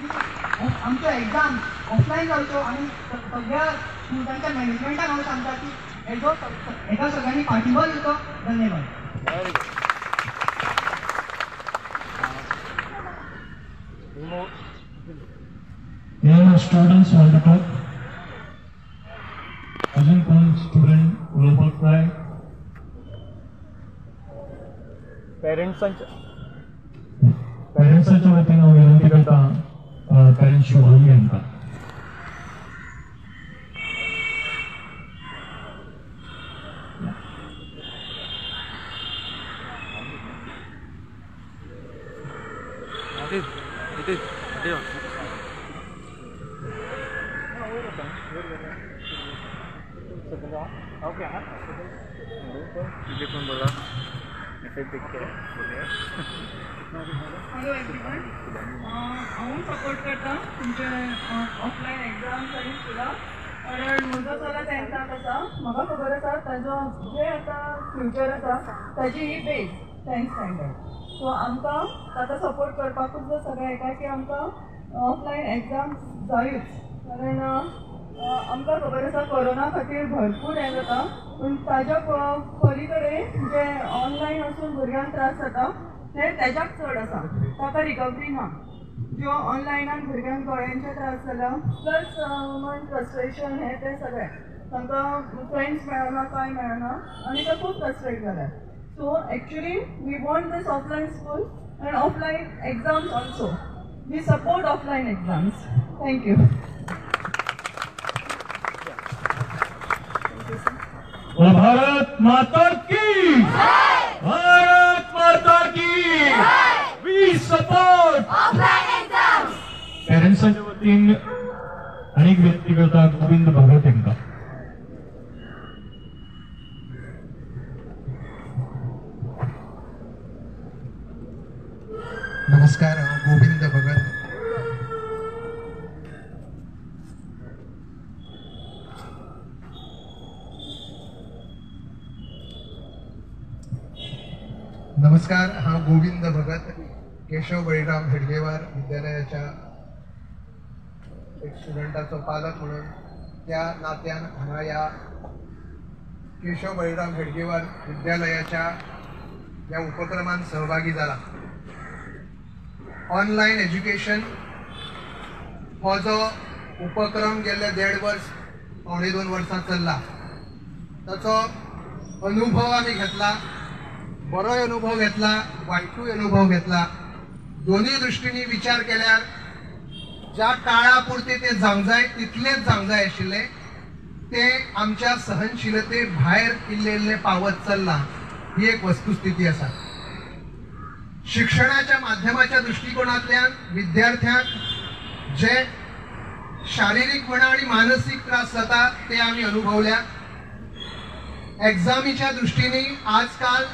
आमचो exam offline जावच्यो आनी सगळ्या स्टुडंटांच्या मॅनेजमेंटान हांव सांगता की हेका सगळ्यांनी पाठिंबो दिवचो. धन्यवाद. Students want to talk. अजून कोण स्टुडंट उलोवपाक जाय? पेरेंट्साच्या वतीन हांव विनंती करता पेरेंट्स शुभांगी हांकां. हॅलो एवरीवन, हांव सपोर्ट करता तुमचे ऑफलायन एग्जाम्स आनी स्कुलाक. कारण म्हजो चलो 10th आसा. म्हाका खबर आसा ताजो जे आतां फ्युचर आसा ताजी ही बेस 10th स्टँडर्ड. सो आमकां ताका सपोर्ट करपाकूच जो सगळें हेका की आमकां ऑफलायन एग्जाम्स जायूच. कारण आमकां खबर आसा कोरोना खातीर भरपूर हें जाता, पूण ताज्या पलीकडे जे ऑनलायन वचून भुरग्यांक त्रास जाता ते तेज्याक चड आसा. ताका रिकवरी ना. ज्यो ऑनलायनान भुरग्यांक दोळ्यांचे त्रास जाला प्लस मन फ्रस्ट्रेशन हें तें सगळें तांकां फ्रेंड्स मेळना कांय मेळना आनी ते खूब फ्रस्ट्रेट जाल्यात. So actually we want these offline school and offline exams also. We support offline exams. Thank you. Bharat Mata की, भारत माता की. We support offline exams. पेरेंट्सांच्या वतीन अनेक व्यक्ती करता गोविंद भगत हांकां. नमस्कार, हांव गोविंद भगत. नमस्कार, हांव गोविंद भगत केशव बळीराम हेडगेवार विद्यालयाच्या एक स्टुडंटाचो पालक म्हणून त्या नात्यान हांगा ह्या केशव बळीराम हेडगेवार विद्यालयाच्या ह्या उपक्रमान सहभागी जाला. ऑनलायन एज्युकेशन हो जो उपक्रम गेले 1.5 वर्स 2.5 वर्सां चल्ला, ताचो अनुभव आमी घेतला. बरोय अनुभव घेतला, वायटूय अनुभव घेतला. दोन्ही दृश्टींनी विचार केल्यार ज्या काळा पुरते ते जावंक जाय तितलेच जावंक जाय आशिल्ले ते आमच्या सहनशीलते भायर इल्ले पावत चल्ला. ही एक वस्तुस्थिती आसा. शिक्षणाच्या माध्यमाच्या दृष्टिकोनांतल्यान विद्यार्थ्यांक जे शारीरिक म्हणा आणि मानसिक त्रास जाता ते आम्ही अनुभवल्या. एग्जामीच्या दृष्टीने आजकाल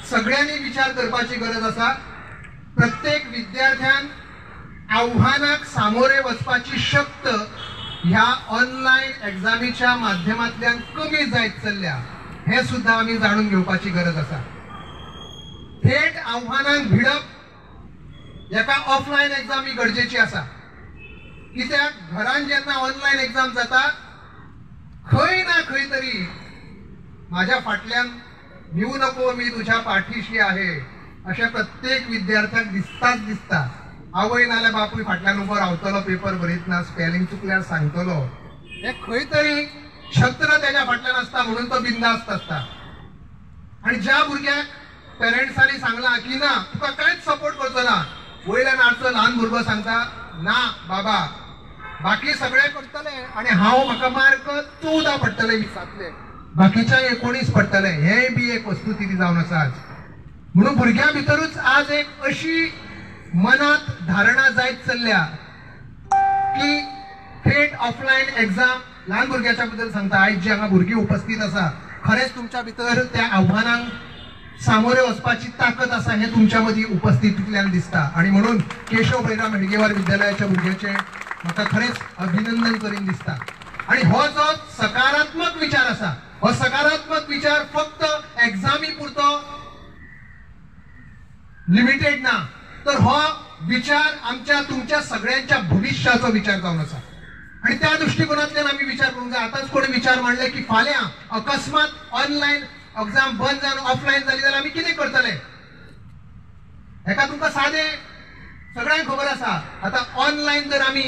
सगळ्यांनी विचार करपाची गरज आसा. प्रत्येक विद्यार्थ्यान आव्हानाक सामोरे वचपाची शक्त ह्या ऑनलायन एग्जामीच्या माध्यमांतल्यान कमी जायत चल्ल्या हे सुद्धा आम्ही जाणून घेवपाची गरज आसा. थेट आव्हानांक भिडप हेका ऑफलायन एग्जाम ही गरजेची आसा. कित्याक घरान जेन्ना ऑनलायन एग्जाम जाता खंय ना खंय तरी माझ्या फाटल्यान भिवू नको मी तुझ्या पाठीशी आहे अशा प्रत्येक विद्यार्थ्याक दिसता. आवय नाल्यार बापूय फाटल्यान उबो रावतलो, पेपर बरयतना स्पेलिंग चुकल्यार सांगतलो. हे खंय तरी छत्र त्याच्या फाटल्यान आसता म्हणून तो बिंदास्त आसता. आणि ज्या भुरग्याक पेरेंट्सांनी सांगला की ना तुका कांयच सपोर्ट करचो ना, वयल्यान आडचो ल्हान भुरगो सांगता ना बाबा बाकी सगळे करतले आणि हांव म्हाका मार्क 14 पडटले 20तले, बाकीच्या 19 पडटले. हे बी एक वस्तुस्थिती जावन आसा आज. म्हणून भुरग्यां भितरूच आज एक अशी मनात धारणा जायत चल्ल्या की थेट ऑफलायन एग्जाम. ल्हान भुरग्याच्या बद्दल सांगता, आयज जी हांगा भुरगीं उपस्थित आसा खरेंच तुमच्या भितर त्या आव्हानांक सामोरे वचपाची ताकद आसा हे तुमच्या मदीं उपस्थितींतल्यान दिसता. आणि म्हणून केशव बळीराम हेडगेवार विद्यालयाच्या भुरग्याचे म्हाका खरेंच अभिनंदन करीन दिसता. आणि हो जो सकारात्मक विचार आसा हो सकारात्मक विचार फक्त एग्जामी पुरतो लिमिटेड ना, तर हो विचार आमच्या तुमच्या सगळ्यांच्या भविष्याचो विचार जावन आसा आणि त्या दृष्टिकोनांतल्यान आमी विचार करूंक जाय. आतांच कोणी विचार मांडले की फाल्यां अकस्मात ऑनलायन एग्जाम बंद जावन ऑफलायन जाली जाल्यार आमी कितें करतले. हेका तुमकां सादें सगळ्यांक खबर आसा. आता ऑनलायन जर आमी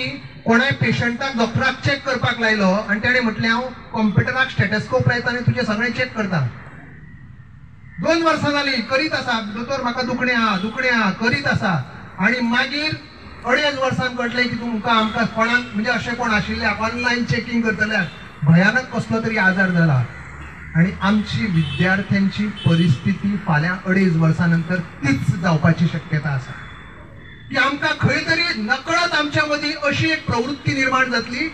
कोणाय पेशंटाक डॉक्टराक चेक करपाक लायलो आनी ताणें म्हटलें हांव कॉम्प्युटराक स्टेटस्कोप लायता आनी तुजें सगळें चेक करता. 2 वर्सां जालीं करीत आसा, दोतोर म्हाका दुखणें आहा करीत आसा आनी मागीर 2.5 वर्सां कळटलें की तुमकां आमकां कोणाक म्हणजे अशें कोण आशिल्ल्याक ऑनलायन चेकिंग करतल्याक भयानक कसलो तरी आजार जाला. आणि आमची विद्यार्थ्यांची परिस्थिती फाल्यां 2.5 वर्सां नंतर तीच जावपाची शक्यता आसा की आमकां खंय तरी नकळत आमच्या मदीं अशी एक प्रवृत्ती निर्माण जातली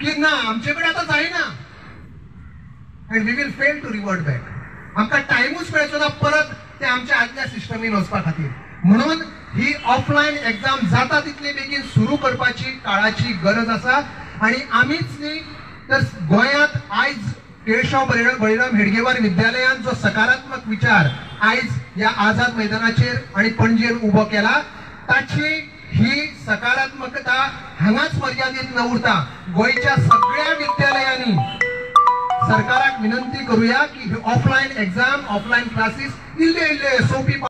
की ना आमचे कडेन आतां जायना and we will fail to revert back. आमकां टायमूच मेळचो ना परत ते आमच्या आदल्या सिस्टमीन वचपा खातीर. म्हणून ही ऑफलायन एग्जाम जाता तितले बेगीन सुरू करपाची काळाची गरज आसा. आणि आमीच न्ही तर गोंयांत आयज केशव बळीराम हेडगेवार विद्यालयान जो सकारात्मक विचार आयज ह्या आझाद मैदानाचेर आणि पणजेर उबो केला ताची ही सकारात्मकता हांगाच मर्यादित न उरता गोंयच्या सगळ्या विद्यालयांनी सरकाराक विनंती करूया की ऑफलायन एग्जाम ऑफलायन क्लासीस इल्ले सोपी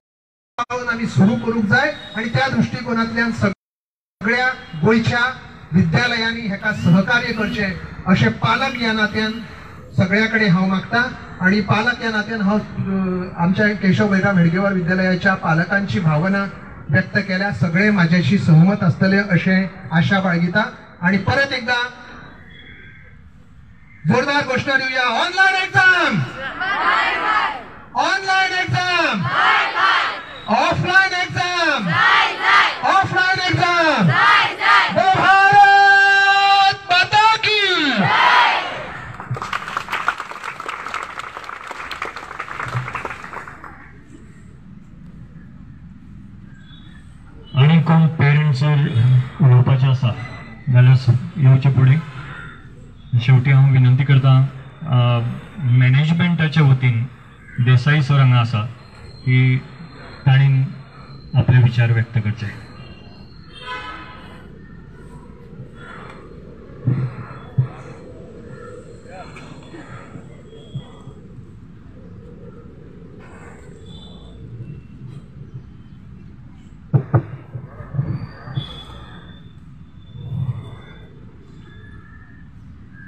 पावून आमी सुरू करूंक जाय. आणि त्या दृष्टिकोनांतल्यान सगळ्या गोंयच्या विद्यालयांनी हेका सहकार्य करचे अशें पालक या नात्यान सगळ्याकडे हांव मागता. आणि पालक या नात्यान हांव आमच्या केशव बळीराम हेडगेवार विद्यालयाच्या पालकांची भावना व्यक्त केल्या. सगळे माझ्याशी सहमत असतले अशें आशा बाळगिता. आणि परत एकदा जोरदार घोषणा दिवया. Online exam, online exam, offline exam, offline exam. Bharat Mata की. आणि कोण पेरेंट्स उलोवपाचे आसा जाल्यार येवचे फुडें. शेवटी हांव विनंती करता मॅनेजमेंटाच्या वतीन देसाई सर हांगा आसा की ताणीन आपले विचार व्यक्त करचे.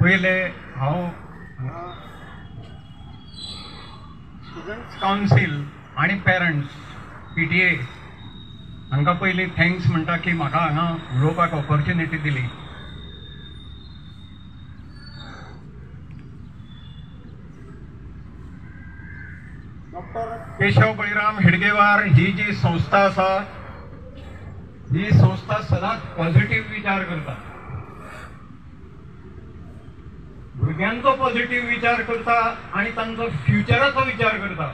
पहिले हांव स्टुडंट्स कावन्सील आणि पेरंट्स PTA हांकां पयलीं थँक्स म्हणटा की म्हाका हांगा उलोवपाक ऑपॉर्च्युनिटी दिली. डॉक्टर केशव बळीराम हेडगेवार ही जी संस्था आसा ही संस्था सदांच पॉझिटिव्ह विचार करता, भुरग्यांचो पॉझिटिव्ह विचार करता आणि तांचो फ्युचराचो विचार करता.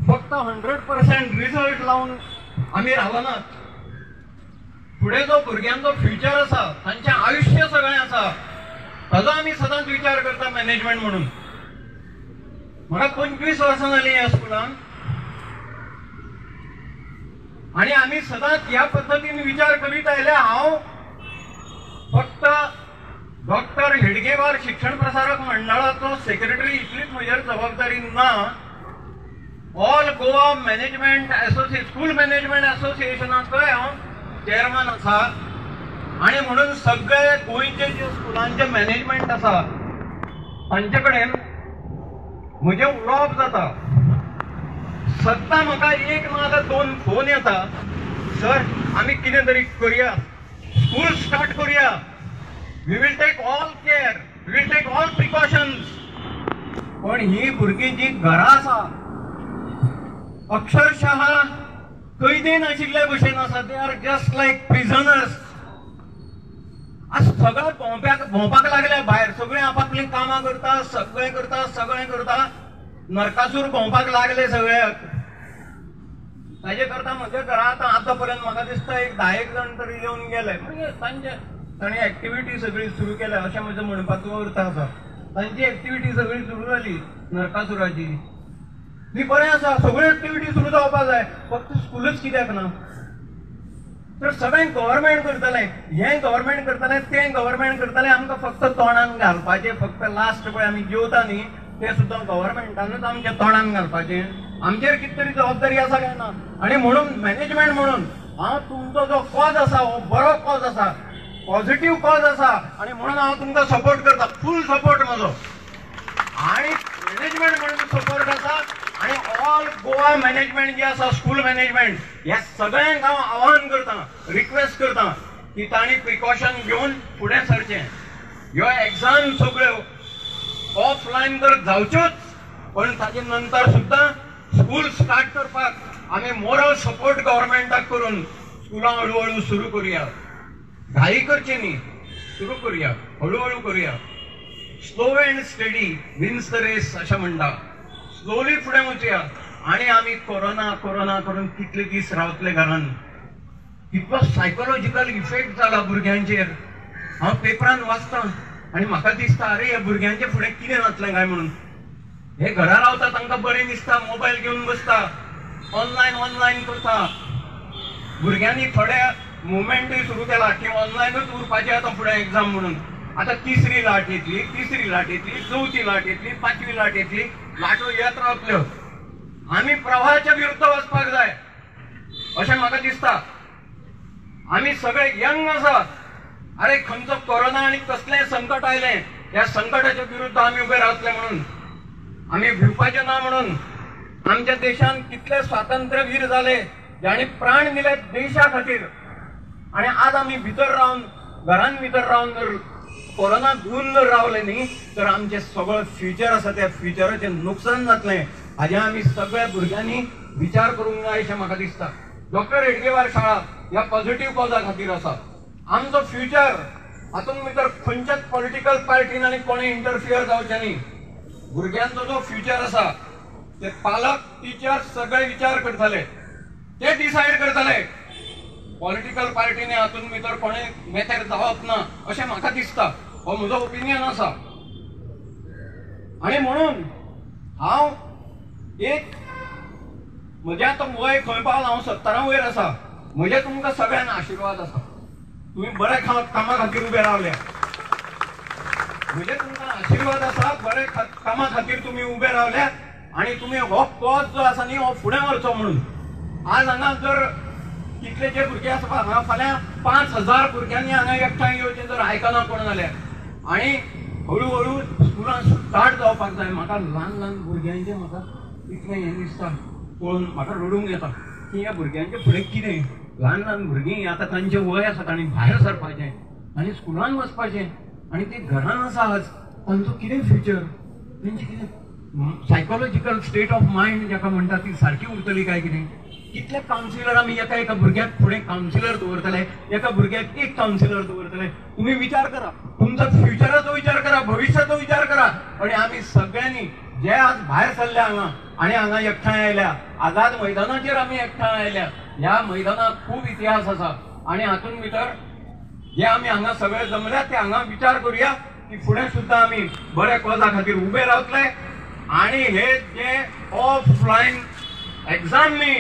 फक्त 100% रिझल्ट लावून आमी रावनात. फुडें जो भुरग्यांचो फ्युचर आसा तांचें आयुश्य सगळें आसा ताजो आमी सदांच विचार करता मॅनेजमेंट म्हणून. म्हाका 25 वर्सां जालीं ह्या स्कुलान आणि आमी सदांच ह्या पद्दतीन विचार करीत आयले. हांव फक्त डॉक्टर हेडगेवार शिक्षण प्रसारक मंडळाचो सेक्रेटरी इतलीच म्हजेर जबाबदारी ना. All Goa management school management असोसिएशनाचोय हांव चेअरमॅन आसा. आणि म्हणून सगळे गोंयचे जे स्कुलांचे मॅनेजमेंट आसा तांचे कडेन म्हजें उलोवप जाता. सद्दां म्हाका एक ना जाल्यार 2 फोन येता, सर आमी कितें तरी करुया, स्कूल स्टार्ट करुया, we will take all care, we will take all precautions. पण ही भुरगीं जी घरा आसा अक्षरशः कैदेन आशिल्ले भशेन आसा. They are just like prisoners. आज सगळे भोंवपाक लागले भायर, सगळे आपापली कामां करता, सगळें करता. नरकासूर भोंवपाक लागले सगळ्याक. ताजे करता म्हज्या घरांत आतां पर्यंत म्हाका दिसता एक 10 जण तरी येवन गेले. म्हणजे तांणी एक्टिविटी सगळी सुरू केल्या अशें म्हजो म्हणपाचो अर्थ आसा. तांची एक्टिविटी सगळी सुरू जाली नरकासुराची. ती बरें आसा, सगळ्यो एक्टिविटी सुरू जावपाक जाय, फक्त स्कूलच कित्याक ना. तर सगळें गव्हर्मेंट करतले, हें गव्हर्मेंट करतले, तें गव्हर्मेंट करतले, आमकां फक्त तोंडान घालपाचें, फक्त लास्ट पळय आमी जेवता न्ही तें सुद्दां गव्हर्मेंटानूच आमच्या तोंडान घालपाचें. आमचेर कितें तरी जबाबदारी आसा काय ना? आनी म्हणून मॅनेजमेंट म्हणून हांव तुमचो जो कॉज आसा हो बरो कॉज आसा, पॉझिटिव्ह कॉज आसा, आनी म्हणून हांव तुमकां सपोर्ट करता, फूल सपोर्ट म्हजो. आणि मॅनेजमेंट म्हणून सपोर्ट आसा. आणि ऑल गोवा मॅनेजमेंट जे आसा, स्कूल मॅनेजमेंट, ह्या सगळ्यांक हांव आवाहन करता, रिक्वेस्ट करता की तांणी प्रिकॉशन घेवन फुडें सरचें. ह्यो एग्जाम सगळ्यो ऑफलायन तर जावच्योच, पण ताचे नंतर सुद्दां स्कूल स्टार्ट करपाक आमी मोरल सपोर्ट गव्हर्मेंटाक करून स्कुलां हळूहळू सुरू करुया. घाई करची न्ही, सुरू करुया, हळूहळू करुया. Slow and study wins the race अशें म्हणटा. स्लोली फुडें वचुया. आनी आमी कोरोना कोरोना करून कितले दीस रावतले घरान. कितलो सायकोलॉजिकल इफेक्ट जाला भुरग्यांचेर. हांव पेपरान वाचतां आनी म्हाका दिसता अरे ह्या भुरग्यांचे फुडें कितें जातलें काय म्हणून. हे घरा रावता तांकां बरें दिसता, मोबायल घेवन बसता, ऑनलायन करता. भुरग्यांनी थोडे मुवमेंटूय सुरू केला की ऑनलायनूच उरपाचें आतां फुडें एग्जाम म्हणून. आता 3री लाट येतली, 3री लाट येतली, 4थी लाट येतली, 5वी लाट येतली, लाटो येत रावतल्यो. आमी प्रवाहाच्या विरुद्ध वचपाक जाय अशें म्हाका दिसता. आमी सगळे यंग आसात. अरे खंयचो कोरोना आनी कसलें संकट आयलें, ह्या संकटाच्या विरुद्ध आमी उबे रावतले म्हणून. आमी भिवपाचें ना म्हणून. आमच्या देशान कितले स्वातंत्र्यवीर जाले, जाणी प्राण दिले देशा खातीर. आणि आज आमी भितर रावन, घरान भितर रावन जर कोरोना भिवन जर रावले न्ही तर आमचें सगळं फ्युचर आसा त्या फ्युचराचें नुकसान जातलें. हाजे आमी सगळ्या भुरग्यांनी विचार करूंक जाय अशें म्हाका दिसता. डॉक्टर हेडगेवार शाळा ह्या पॉझिटिव्ह कॉजा खातीर आसा. आमचो फ्युचर हातूंत भितर खंयच्याच पॉलिटिकल पार्टीन आनी कोणें इंटरफियर जावचें न्ही. भुरग्यांचो जो फ्युचर आसा ते पालक, टिचर्स सगळे विचार करतले, ते डिसायड करतले. पॉलिटिकल पार्टीने हातून भितर कोणें मेथर जावप ना अशें म्हाका दिसता. हो म्हजो ओपिनियन आसा. आनी म्हणून हांव एक, म्हजें आतां वय खंय पावला, हांव 70 वयर आसा. म्हजे तुमकां सगळ्यांक आशिर्वाद आसा. तुमी बरे कामा खातीर उबे रावल्या. म्हजे तुमकां आशिर्वाद आसा, बरे कामा खातीर तुमी उबे रावल्या. आनी तुमी हो कॉज जो आसा न्ही हो फुडें व्हरचो म्हणून. आज हांगा जर कितलेशे भुरगे आसा, हांगा फाल्यां 5000 भुरग्यांनी हांगा एकठांय येवचें जर आयकना कोण जाल्यार. आनी हळूहळू स्कुलां स्टार्ट जावपाक जाय. म्हाका ल्हान भुरग्यांचें म्हाका इतलें हें दिसता पळोवन म्हाका रडूंक येता की ह्या भुरग्यांचे फुडें कितें. ल्हान भुरगीं आतां तांचें वय आसा, तांणी भायर सरपाचें आनी स्कुलान वचपाचें. आनी ते घरान आसा आज, तांचो कितें फ्युचर, तांचें कितें सायकोलॉजिकल स्टेट ऑफ मायंड जाका म्हणटा ती सारकी उरतली काय कितें. कितले कावन्सिलर आमी एका भुरग्याक फुडें कावन्सिलर दवरतले, एका भुरग्याक एक कावन्सिलर दवरतले. तुमी विचार करा, तुमचो फ्युचराचो विचार करा, भविश्याचो विचार करा. आनी आमी सगळ्यांनी जे आज भायर सरल्या हांगा आनी हांगा एकठांय आयल्या, आझाद मैदानाचेर आमी एकठांय आयल्या. ह्या मैदानाक खूब इतिहास आसा. आनी हातून भितर जे आमी हांगा सगळे जमल्या ते हांगा विचार करुया की फुडें सुद्दां आमी बऱ्या कॉजा खातीर उबे रावतले. आनी हे जे ऑफलायन एग्जाम न्ही,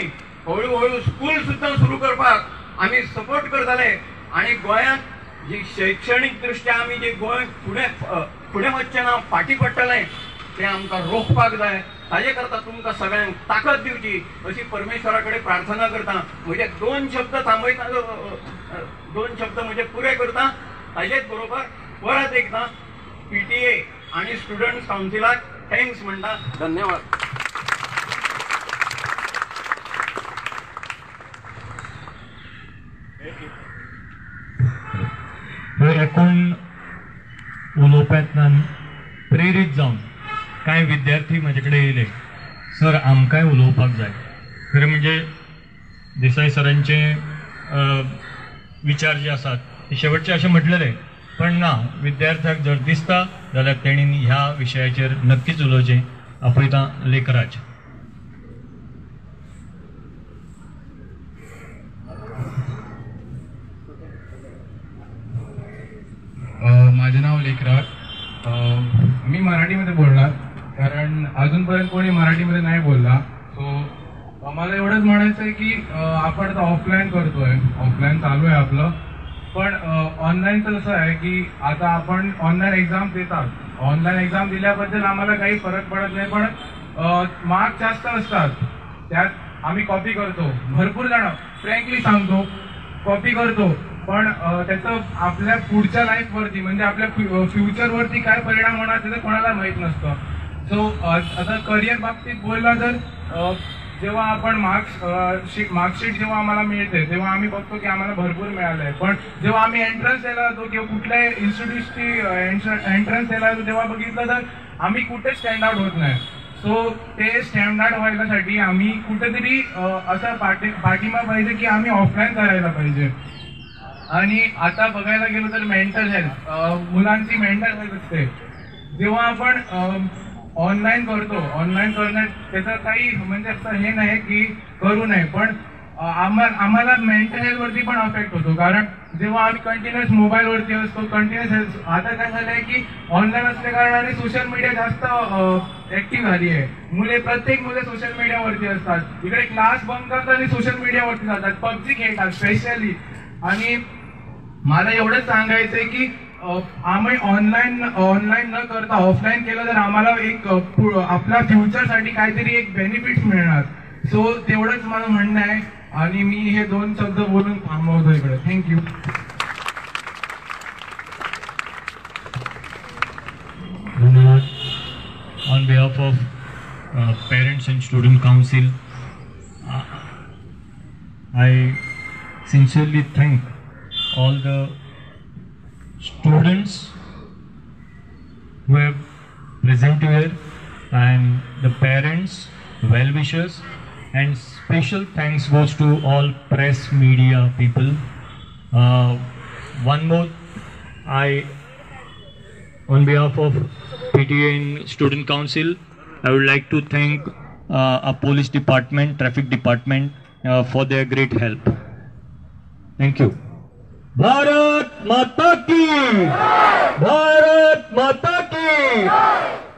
हळूहळू स्कूल सुद्दां सुरू करपाक आमी सपोर्ट करतले. आनी गोंयांत जी शैक्षणीक दृश्ट्या आमी जे गोंय फुडें वचचें ना, फाटीं पडटलें, तें आमकां रोखपाक जाय. ताजे करता तुमकां सगळ्यांक ताकद दिवची अशी परमेश्वरा कडेन प्रार्थना करता. म्हजे 2 शब्द थांबयता, 2 शब्द म्हजे पुरे करता. ताजेच बरोबर परत एकदां PTA आनी स्टुडंट्स कावन्सिलाक थँक्स म्हणटा. धन्यवाद. एकूण उलोवप्यांतल्यान प्रेरीत जावन कांय विद्यार्थी म्हाजे कडेन येयले, सर आमकांय उलोवपाक जाय. खरें म्हणजे देसाई सरांचे विचार जे आसात ते शेवटचे अशें म्हटलेले, पण ना, विद्यार्थ्याक जर दिसता जाल्यार तेणीन ह्या विशयाचेर नक्कीच उलोवचें. आपयता लेखराज. माझे नाव लेखराज. मी मराठीमध्ये बोलणार कारण अजूनपर्यंत कोणी मराठीमध्ये नाही बोलला. सो मला एवढंच म्हणायचं आहे की आपण आता ऑफलाईन करतोय, ऑफलाईन चालू आहे आपलं, पण ऑनलाईनचं कसं आहे की आता आपण ऑनलाईन एक्झाम देतात. ऑनलाईन एक्झाम दिल्याबद्दल आम्हाला काही फरक पडत नाही, पण मार्क्स जास्त असतात. त्यात आम्ही कॉपी करतो, भरपूर जण फ्रँकली सांगतो कॉपी करतो, पण त्याचं आपल्या पुढच्या लाईफवरती म्हणजे आपल्या फ्युचरवरती काय परिणाम होणार त्याचं कोणाला माहीत नसतं. सो आता करिअर बाबतीत बोलला तर जेव्हा आपण मार्कशीट जेव्हा आम्हाला मिळते तेव्हा आम्ही बघतो की आम्हाला भरपूर मिळालं आहे, पण जेव्हा आम्ही एंट्रन्स द्यायला जातो किंवा कुठल्याही इन्स्टिट्यूटची एंट्रन्स द्यायला जातो तेव्हा बघितलं तर आम्ही कुठे स्टँड आउट होत नाही. सो ते स्टँड आउट व्हायसाठी आम्ही कुठेतरी असा पाठिंबा पाहिजे की आम्ही ऑफलाईन करायला पाहिजे. आणि आता बघायला गेलो तर मेंटल हेल्थ, मुलांची मेंटल हेल्थ असते. जेव्हा आपण ऑनलाईन करतो, ऑनलाईन करण्यात त्याचं काही म्हणजे असं हे नाही की करू नये, पण आम्हाला मेंटल हेल्थवरती पण अफेक्ट होतो. कारण जेव्हा आम्ही कंटिन्युअस मोबाईलवरती असतो, कंटिन्युअस आता काय झालंय की ऑनलाईन असल्या कारणाने सोशल मीडिया जास्त ऍक्टिव्ह झाली आहे. प्रत्येक मुले सोशल मीडियावरती असतात, इकडे क्लास बंक करतात आणि सोशल मीडियावरती जातात, पबजी खेळतात स्पेशली. आणि मला एवढंच सांगायचंय की आम्ही ऑनलाईन न करता ऑफलाईन केलं तर आम्हाला एक आपल्या फ्युचरसाठी काहीतरी एक बेनिफिट मिळणार. सो तेवढंच माझं म्हणणं आहे आणि मी हे 2 शब्द बोलून थांबवतो इकडे. थँक्यू. धन्यवाद. On behalf of Parents and Student Council, I sincerely thank all the students who have present here and the parents, well-wishers, and special thanks goes to all press media people. One more, on behalf of PTA and Student Council, I would like to thank our police department, traffic department for their great help. Thank you. Bharat Mata की, भारत माता की.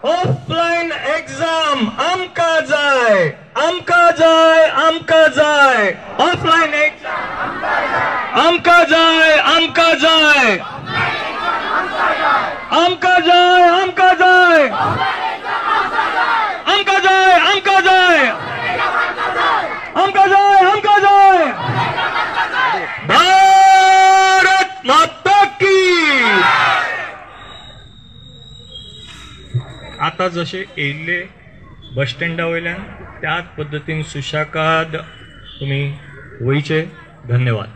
Offline exam आमका जाय, आमका जाय, आमका जाय. Offline exam आमका जाय, आमका जाय, आमका जाय, आमका जाय, आमका जाय, आमका जाय, आमका जाय, आमका जाय. भारत माता की. आता जसे येयल्ले बस स्टँडा वयल्यान त्याच पद्दतीन सुशाकाद तुम्ही वयचे. धन्यवाद.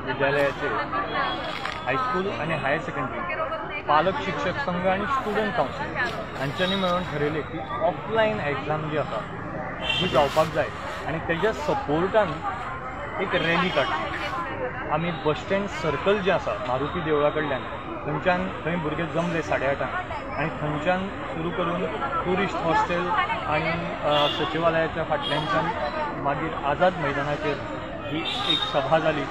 विद्यालयाचे हायस्कूल आणि हायर सेकंडरी पालक शिक्षक संघ आणि स्टुडंट काउन्सिल हांच्यांनी मेळून ठरयलें की ऑफलायन एग्जाम जी आसा जी जावपाक जाय आनी तेज्या सपोर्टान एक रॅली काडली. आमी बस स्टँड सर्कल जें आसा मारुती देवळा कडल्यान थंयच्यान थंय भुरगे जमले 8:30 आनी थंयच्यान सुरू करून ट्युरिस्ट हॉस्टेल आनी सचिवालयाच्या फाटल्यानच्यान मागीर आझाद मैदानाचेर ही एक सभा जाली.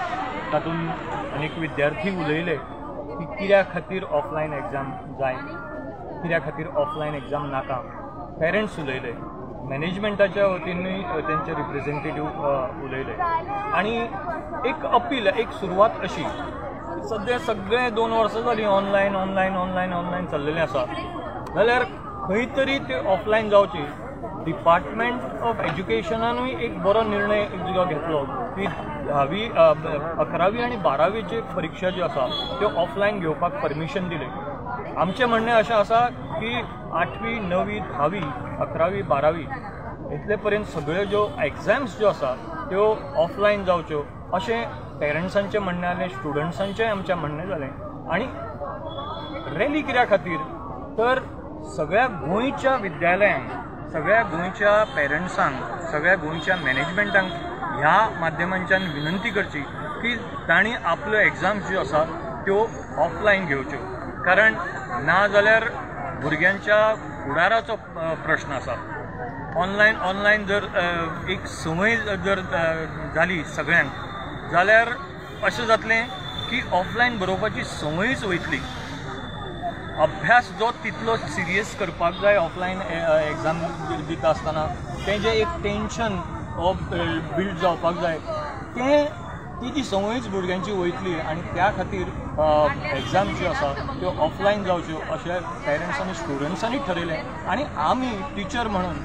तातूंत अनेक विद्यार्थी उलयले की कित्या खातीर ऑफलायन एग्जाम जाय, कित्या खातीर ऑफलायन एग्जाम नाका. पेरंट्स उलयले, मॅनेजमेंटाच्या वतीनूय तेंचे रिप्रेझेंटेटिव्ह उलयले आनी एक अपील, एक सुरवात अशी. सद्या सगळे 2 वर्सां जालीं ऑनलायन ऑनलायन ऑनलायन ऑनलायन चल्लेलें आसा, जाल्यार खंय तरी ते ऑफलायन जावची. डिपार्टमेंट ऑफ एज्युकेशनानूय एक बरो निर्णय घेतलो की 10वी 11वी आनी 12वीची परीक्षा ज्यो आसा त्यो ऑफलायन घेवपाक परमिशन दिले. आमचें म्हणणें अशें आसा की 8वी 9वी 10वी 11वी 12वी इतले पर्यंत सगळ्यो ज्यो एग्जाम्स ज्यो आसा त्यो ऑफलायन जावच्यो अशें पेरंट्सांचें म्हणणें जालें, स्टुडंट्सांचें आमचें म्हणणें जालें. आनी रॅली कित्या खातीर तर सगळ्या गोंयच्या विद्यालयांक, सगळ्या गोंयच्या पेरंट्सांक, सगळ्या गोंयच्या मॅनेजमेंटांक ह्या माध्यमांच्यान विनंती करची की तांणी आपल्यो एग्जाम्स ज्यो आसा त्यो ऑफलायन घेवच्यो. कारण ना जाल्यार भुरग्यांच्या फुडाराचो प्रश्न आसा. ऑनलायन जर एक संवय जर जाली सगळ्यांक जाल्यार अशें जातलें की ऑफलायन बरोवपाची संवयूच वयतली. अभ्यास जो तितलो सिरियस करपाक जाय ऑफलायन एग्जाम दिता आसतना तें जें एक टेन्शन बिल्ड जावपाक जाय ती जी संवयच भुरग्यांची वयतली आनी त्या खातीर एग्जाम ज्यो आसा त्यो ऑफलायन जावच्यो अशें पेरंट्स आनी स्टुडंट्सांनी ठरयलें आनी आमी टीचर म्हणून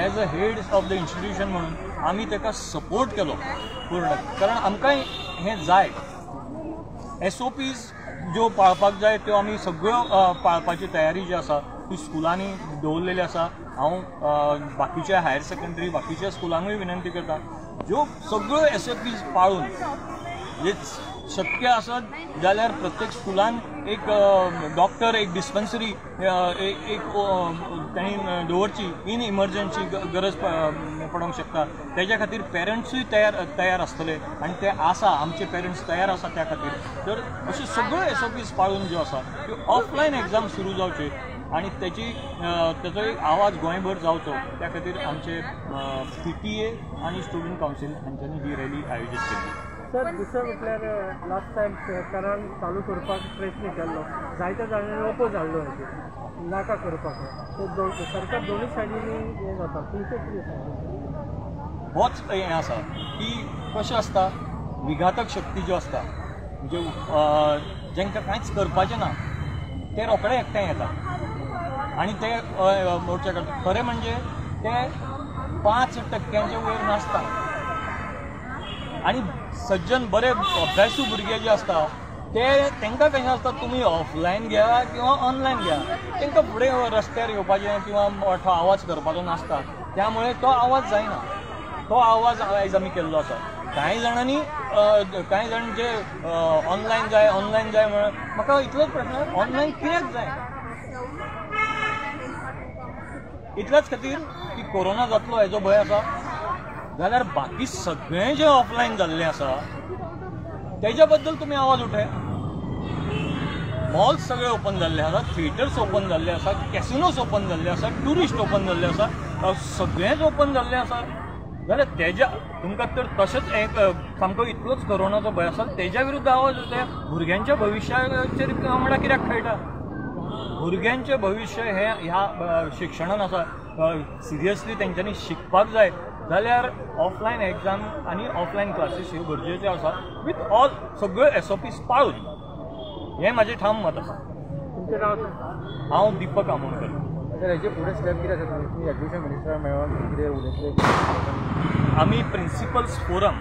as a head of the institution म्हणून आमी ताका सपोर्ट केलो पूर्ण कारण आमकां हें जाय SOPs ज्यो पाळपाक जाय त्यो आमी सगळ्यो पाळपाची तयारी जी आसा ती स्कुलांनी दवरलेली आसा हांव बाकीच्या हायर सेकंडरी बाकीच्या स्कुलांकूय विनंती करता ज्यो सगळ्यो SOPs पाळून जे शक्य आसत जाल्यार प्रत्येक स्कुलान एक डॉक्टर एक डिस्पेन्सरी एक तांणी दवरची इन इमर्जन्सी गरज पडोंक शकता तेज्या खातीर पेरंट्सूय तयार आसतले आनी ते आसा आमचे पेरंट्स तयार आसा त्या खातीर तर अश्यो सगळ्यो SOPs पाळून ज्यो आसा त्यो ऑफलायन एग्जाम सुरू जावचे आनी तेजो एक आवाज गोंयभर जावचो त्या खातीर आमचे PTA आनी स्टुडंट कावन्सील हांच्यांनी ही रॅली आयोजीत केल्ली. सर दुसरें म्हटल्यार लास्ट टायम सरकारान चालू करपाक प्रयत्न केल्लो जायत्या जाणांनी ओपोज हाडलो हेजेर नाका करपाक सरकार दोनूय सायडींनी हें जाता तुमचें कितें सांगता होच हें आसा की कशें आसता विघातक शक्ती ज्यो आसता म्हणजे जेंकां कांयच करपाचें ना ते रोखडे एकठांय येता आनी ते मोर्चा करता खरें म्हणजे ते 5% वयर नासता आनी सज्जन बरे अभ्यासू भुरगे जे आसता तांकां कशें आसता तुमी ऑफलायन घ्या किंवा ऑनलायन घ्या तांकां फुडें रस्त्यार येवपाचें किंवा मोठो आवाज करपाचो नासता त्यामुळे तो आवाज जायना तो आवाज आयज आमी केल्लो आसा कांय जाण जे ऑनलायन जाय म्हणून म्हाका इतलोच प्रश्न ऑनलायन कित्याक जाय इतल्याच खातीर की कोरोना जातलो हेजो भंय आसा जाल्यार बाकी सगळें जें ऑफलायन जाल्लें आसा तेज्या बद्दल तुमी आवाज उठय मॉल्स सगळे ओपन जाल्ले आसा थिएटर्स ओपन जाल्ले आसा कॅसिनोज ओपन जाल्ले आसा टुरिस्ट ओपन जाल्ले आसा सगळेंच ओपन जाल्लें आसा जाल्यार तेज्या तुमकां तर तशेंच एक सामको इतलोच कोरोनाचो भंय आसा तेज्या विरुद्ध आवाज उठय भुरग्यांच्या भविश्याचेर वांगडा कित्याक खेळटा भुरग्यांचें भविश्य हें ह्या शिक्षणान आसा सिरियसली तेंच्यांनी शिकपाक जाय जाल्यार ऑफलायन एग्जाम आनी ऑफलायन क्लासीस ह्यो गरजेच्यो आसा विथ ऑल सगळ्यो SOPs पाळून हें म्हाजें ठाम मत आसा. तुमचें नांव हांव दीपक आमोणकर. सर हेजे फुडें स्टेप कितें आसा तुमी एज्युकेशन मिनिस्टरा मेळोन कितें उलयतले आमी प्रिंसिपल्स फोरम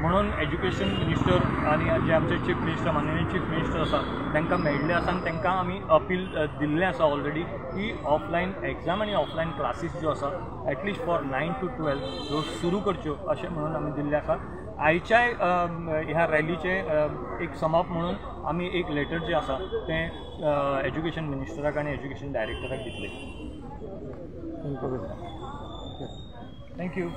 म्हणून एज्युकेशन मिनिस्टर आनी जे आमचे चीफ मिनिस्टर माननीय चीफ मिनिस्टर आसा तांकां मेळिल्ले आसा आनी तांकां आमी अपील दिल्लें आसा ऑलरेडी की ऑफलायन एग्जाम आनी ऑफलायन क्लासीस ज्यो आसा एटलिस्ट फॉर 9 to 12 ह्यो सुरू करच्यो अशें म्हणून आमी दिल्लें आसा. आयच्या ह्या रॅलीचे एक समप म्हणून आमी एक लेटर जें आसा तें एज्युकेशन मिनिस्टराक आनी एज्युकेशन डायरेक्टराक दितले. थँक्यू.